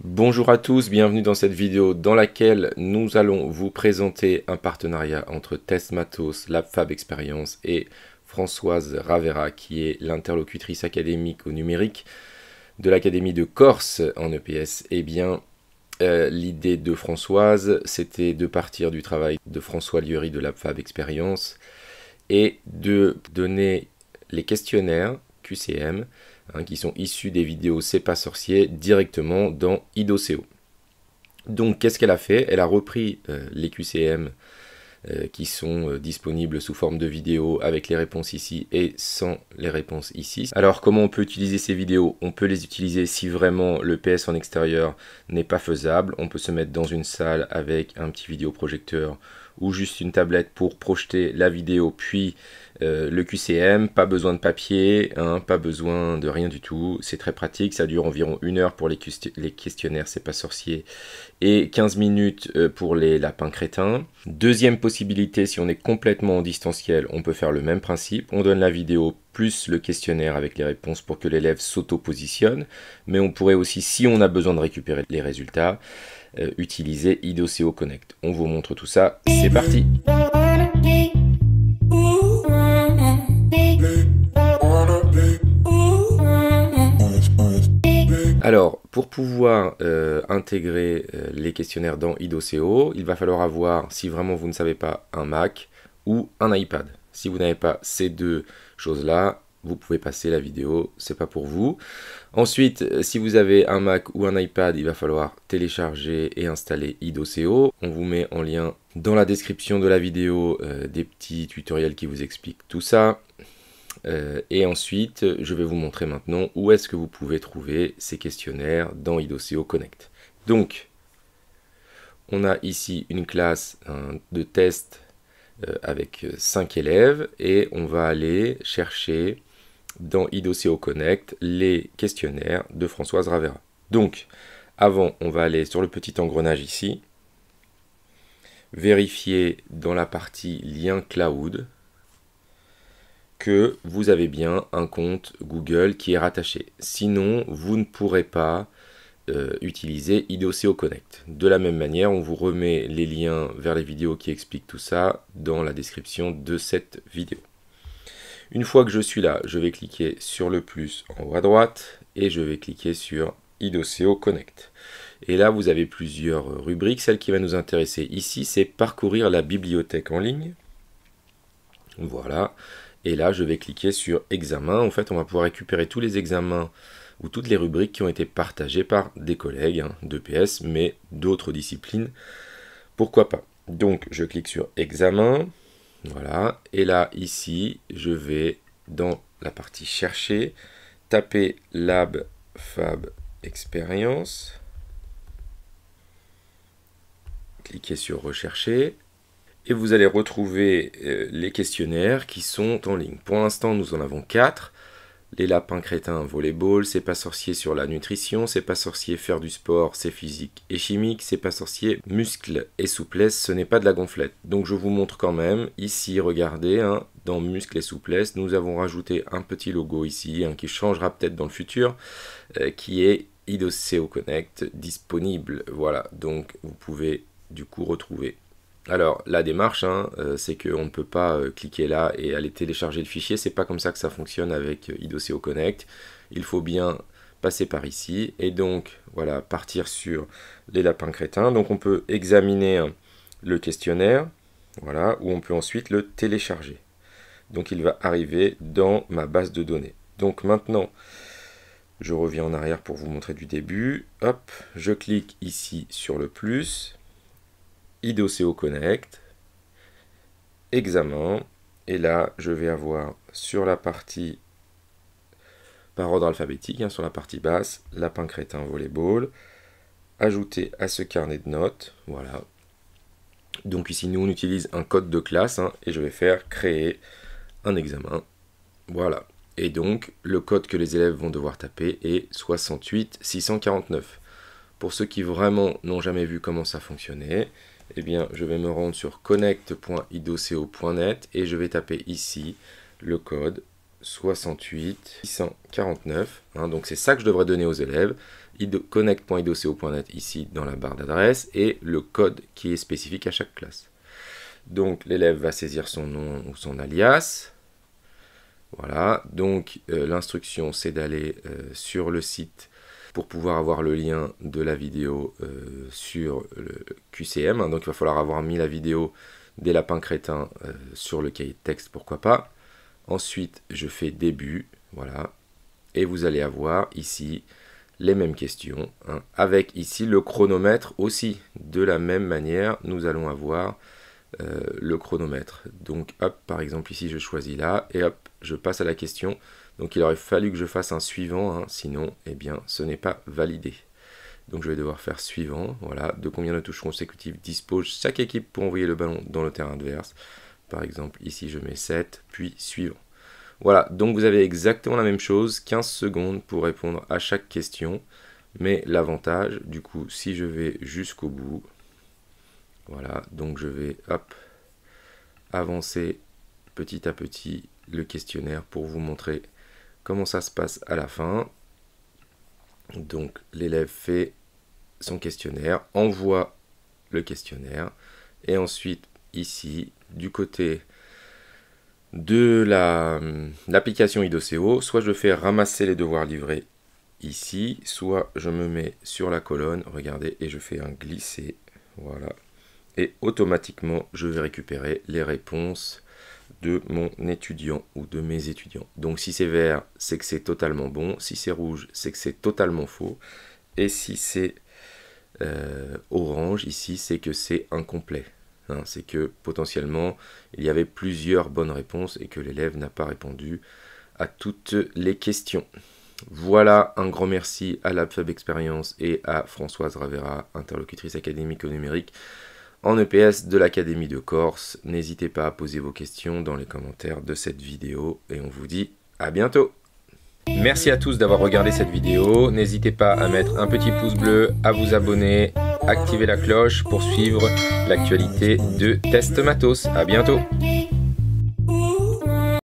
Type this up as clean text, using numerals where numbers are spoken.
Bonjour à tous, bienvenue dans cette vidéo dans laquelle nous allons vous présenter un partenariat entre Testmatos, LabFab Experience et Françoise Ravera qui est l'interlocutrice académique au numérique de l'Académie de Corse en EPS. Eh bien, l'idée de Françoise, c'était de partir du travail de François Lieury de LabFab Experience et de donner les questionnaires QCM qui sont issus des vidéos C'est pas sorcier directement dans IDOCO. Donc qu'est-ce qu'elle a fait? Elle a repris les QCM qui sont disponibles sous forme de vidéos avec les réponses ici et sans les réponses ici. Alors comment on peut utiliser ces vidéos? On peut les utiliser si vraiment le PS en extérieur n'est pas faisable. On peut se mettre dans une salle avec un petit vidéoprojecteur ou juste une tablette pour projeter la vidéo puis le QCM, pas besoin de papier, pas besoin de rien du tout, c'est très pratique, ça dure environ 1 heure pour les questionnaires C'est pas sorcier et 15 minutes pour les lapins crétins. Deuxième possibilité, si on est complètement en distanciel, on peut faire le même principe, on donne la vidéo plus le questionnaire avec les réponses pour que l'élève s'auto-positionne, mais on pourrait aussi, si on a besoin de récupérer les résultats, utiliser IDOCO Connect. On vous montre tout ça, c'est parti! Alors, pour pouvoir intégrer les questionnaires dans IDOCO, il va falloir avoir, si vraiment vous ne savez pas, un Mac ou un iPad. Si vous n'avez pas ces deux choses-là, vous pouvez passer la vidéo, c'est pas pour vous. Ensuite, si vous avez un Mac ou un iPad, il va falloir télécharger et installer IDOCO. On vous met en lien dans la description de la vidéo des petits tutoriels qui vous expliquent tout ça. Et ensuite, je vais vous montrer maintenant où est-ce que vous pouvez trouver ces questionnaires dans IDOCO Connect. Donc, on a ici une classe de test avec 5 élèves et on va aller chercher dans IDOCO Connect les questionnaires de Françoise Ravera. Donc, avant, on va aller sur le petit engrenage ici, vérifier dans la partie lien cloud que vous avez bien un compte Google qui est rattaché. Sinon, vous ne pourrez pas utiliser IDOCO Connect. De la même manière, on vous remet les liens vers les vidéos qui expliquent tout ça dans la description de cette vidéo. Une fois que je suis là, je vais cliquer sur le plus en haut à droite et je vais cliquer sur IDOCO Connect. Et là, vous avez plusieurs rubriques. Celle qui va nous intéresser ici, c'est parcourir la bibliothèque en ligne. Voilà. Et là, je vais cliquer sur examen. En fait, on va pouvoir récupérer tous les examens ou toutes les rubriques qui ont été partagées par des collègues d'EPS, mais d'autres disciplines. Pourquoi pas? Donc, je clique sur examen. Voilà. Et là, ici, je vais dans la partie chercher, taper Lab Fab Experience. Cliquez sur rechercher. Et vous allez retrouver les questionnaires qui sont en ligne. Pour l'instant, nous en avons 4. Les lapins crétins volleyball, C'est pas sorcier sur la nutrition, C'est pas sorcier faire du sport, c'est physique et chimique, C'est pas sorcier muscles et souplesse, ce n'est pas de la gonflette. Donc je vous montre quand même, ici regardez, dans muscles et souplesse, nous avons rajouté un petit logo ici, qui changera peut-être dans le futur, qui est IDOCO Connect disponible. Voilà, donc vous pouvez du coup retrouver. Alors, la démarche, c'est qu'on ne peut pas cliquer là et aller télécharger le fichier. C'est pas comme ça que ça fonctionne avec IDOCO Connect. Il faut bien passer par ici et donc, voilà, partir sur les lapins crétins. Donc, on peut examiner le questionnaire, voilà, ou on peut ensuite le télécharger. Donc, il va arriver dans ma base de données. Donc, maintenant, je reviens en arrière pour vous montrer du début. Hop, je clique ici sur le plus. IDOCO Connect, examen, et là je vais avoir sur la partie par ordre alphabétique, sur la partie basse, lapin crétin volleyball, ajouter à ce carnet de notes, voilà. Donc ici nous on utilise un code de classe et je vais faire créer un examen, voilà. Et donc le code que les élèves vont devoir taper est 68 649. Pour ceux qui vraiment n'ont jamais vu comment ça fonctionnait, eh bien, je vais me rendre sur connect.idoco.net et je vais taper ici le code 68 649. Donc c'est ça que je devrais donner aux élèves. connect.idoco.net ici dans la barre d'adresse et le code qui est spécifique à chaque classe. Donc l'élève va saisir son nom ou son alias. Voilà, donc l'instruction c'est d'aller sur le site pour pouvoir avoir le lien de la vidéo sur le QCM. Donc il va falloir avoir mis la vidéo des lapins crétins sur le cahier de texte, pourquoi pas. Ensuite je fais début, voilà, et vous allez avoir ici les mêmes questions, hein, avec ici le chronomètre aussi. De la même manière, nous allons avoir le chronomètre. Donc hop, par exemple ici je choisis là, et hop, je passe à la question. Donc il aurait fallu que je fasse un suivant, hein, sinon, eh bien, ce n'est pas validé. Donc je vais devoir faire suivant, voilà, de combien de touches consécutives dispose chaque équipe pour envoyer le ballon dans le terrain adverse. Par exemple, ici je mets 7, puis suivant. Voilà, donc vous avez exactement la même chose, 15 secondes pour répondre à chaque question. Mais l'avantage, du coup, si je vais jusqu'au bout, voilà, donc je vais, hop, avancer petit à petit le questionnaire pour vous montrer comment ça se passe à la fin. Donc l'élève fait son questionnaire, envoie le questionnaire, et ensuite ici, du côté de l'application IDOCO, soit je fais ramasser les devoirs livrés ici, soit je me mets sur la colonne, regardez, et je fais un glisser, voilà, et automatiquement je vais récupérer les réponses de mon étudiant ou de mes étudiants. Donc si c'est vert, c'est que c'est totalement bon, si c'est rouge, c'est que c'est totalement faux, et si c'est orange ici, c'est que c'est incomplet. Hein, c'est que potentiellement il y avait plusieurs bonnes réponses et que l'élève n'a pas répondu à toutes les questions. Voilà, un grand merci à LabFab Expérience et à Françoise Ravera, interlocutrice académique au numérique en EPS de l'Académie de Corse. N'hésitez pas à poser vos questions dans les commentaires de cette vidéo et on vous dit à bientôt. Merci à tous d'avoir regardé cette vidéo. N'hésitez pas à mettre un petit pouce bleu, à vous abonner, activer la cloche pour suivre l'actualité de Test Matos. À bientôt.